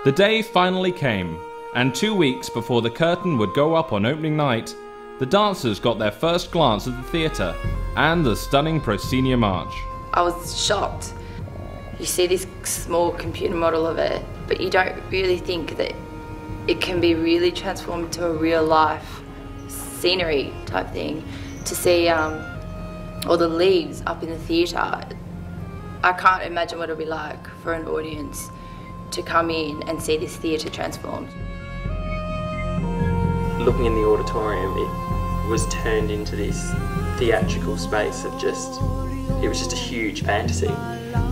The day finally came, and 2 weeks before the curtain would go up on opening night, the dancers got their first glance at the theatre and the stunning proscenium march. I was shocked. You see this small computer model of it, but you don't really think that it can be really transformed into a real life scenery type thing. To see all the leaves up in the theatre, I can't imagine what it'll be like for an audience to come in and see this theatre transformed. Looking in the auditorium, it was turned into this theatrical space of it was just a huge fantasy.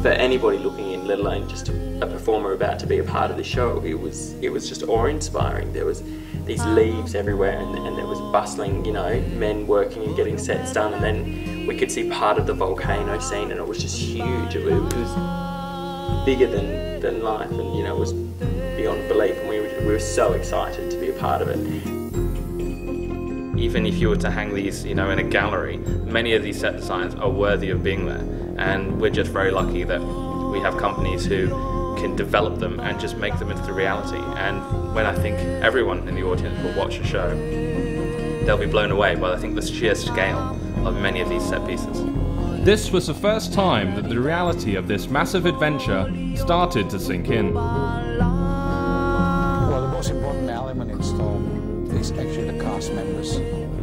For anybody looking in, let alone just a performer about to be a part of the show, it was just awe-inspiring. There was these leaves everywhere, and there was bustling, men working and getting sets done, and then we could see part of the volcano scene, and it was just huge. It was bigger than life, and it was beyond belief, and we were so excited to be a part of it. Even if you were to hang these, in a gallery, many of these set designs are worthy of being there, and we're just very lucky that we have companies who can develop them and just make them into reality. And when I think everyone in the audience will watch a show, they'll be blown away by, I think, the sheer scale of many of these set pieces. This was the first time that the reality of this massive adventure started to sink in. Well, the most important element in Storm is actually the cast members,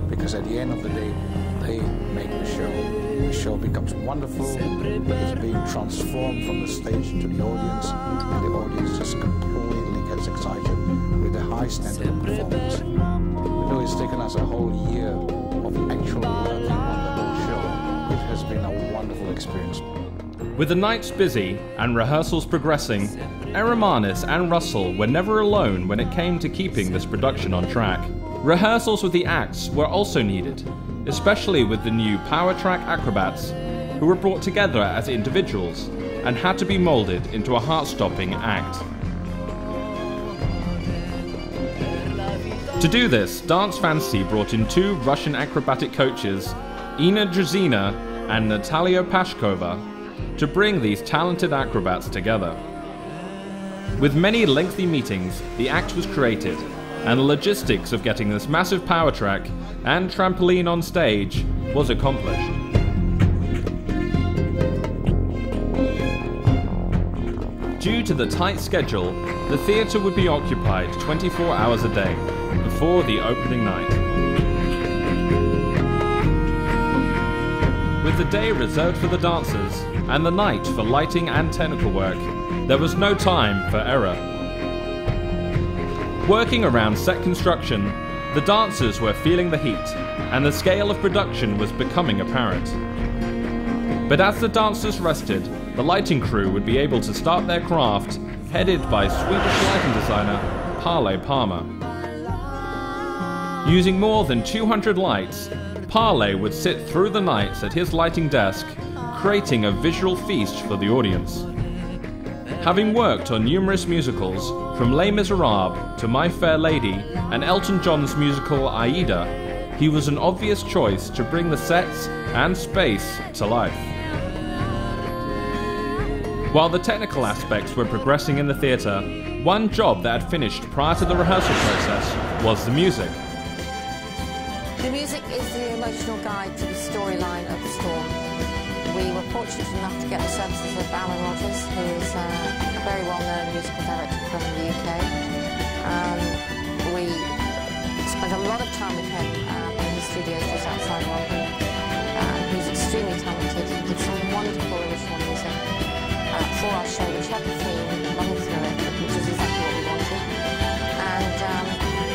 because at the end of the day, they make the show. The show becomes wonderful, it's being transformed from the stage to the audience, and the audience just completely gets excited with the high standard of performance. It's taken us a whole year of actual working on the whole show. It has been a wonderful experience. With the nights busy and rehearsals progressing, Erremanis and Russell were never alone when it came to keeping this production on track. Rehearsals with the acts were also needed, especially with the new Power Track acrobats, who were brought together as individuals and had to be moulded into a heart-stopping act. To do this, Dance Fantasy brought in 2 Russian acrobatic coaches, Ina Drzina and Natalia Pashkova, to bring these talented acrobats together. With many lengthy meetings, the act was created, and the logistics of getting this massive power track and trampoline on stage was accomplished. Due to the tight schedule, the theatre would be occupied 24 hours a day before the opening night. With the day reserved for the dancers and the night for lighting and technical work, there was no time for error. Working around set construction, the dancers were feeling the heat, and the scale of production was becoming apparent. But as the dancers rested, the lighting crew would be able to start their craft, headed by Swedish lighting designer Palle Palmer. Using more than 200 lights, Palle would sit through the nights at his lighting desk, creating a visual feast for the audience. Having worked on numerous musicals, from Les Miserables to My Fair Lady and Elton John's musical Aida, he was an obvious choice to bring the sets and space to life. While the technical aspects were progressing in the theatre, one job that had finished prior to the rehearsal process was the music. The music is the emotional guide to the storyline of the Storm. We were fortunate enough to get the services of Alan Rogers, who is a very well-known musical director from the UK. We spent a lot of time with him in his studios just outside London. He's extremely talented. He did some wonderful original music for our show, which had the theme running through it, which is exactly what we wanted. And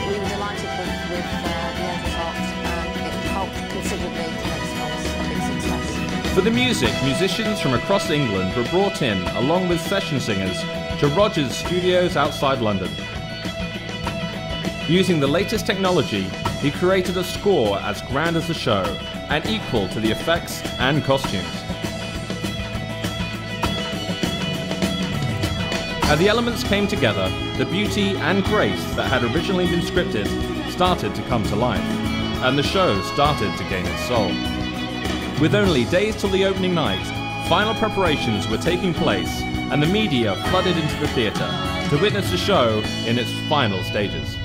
we were delighted with the end result, and it helped considerably to make Storms a big success. For the music, musicians from across England were brought in, along with session singers, to Rogers Studios outside London. Using the latest technology, he created a score as grand as the show, and equal to the effects and costumes. As the elements came together, the beauty and grace that had originally been scripted started to come to life, and the show started to gain its soul. With only days till the opening night, final preparations were taking place, and the media flooded into the theatre to witness the show in its final stages.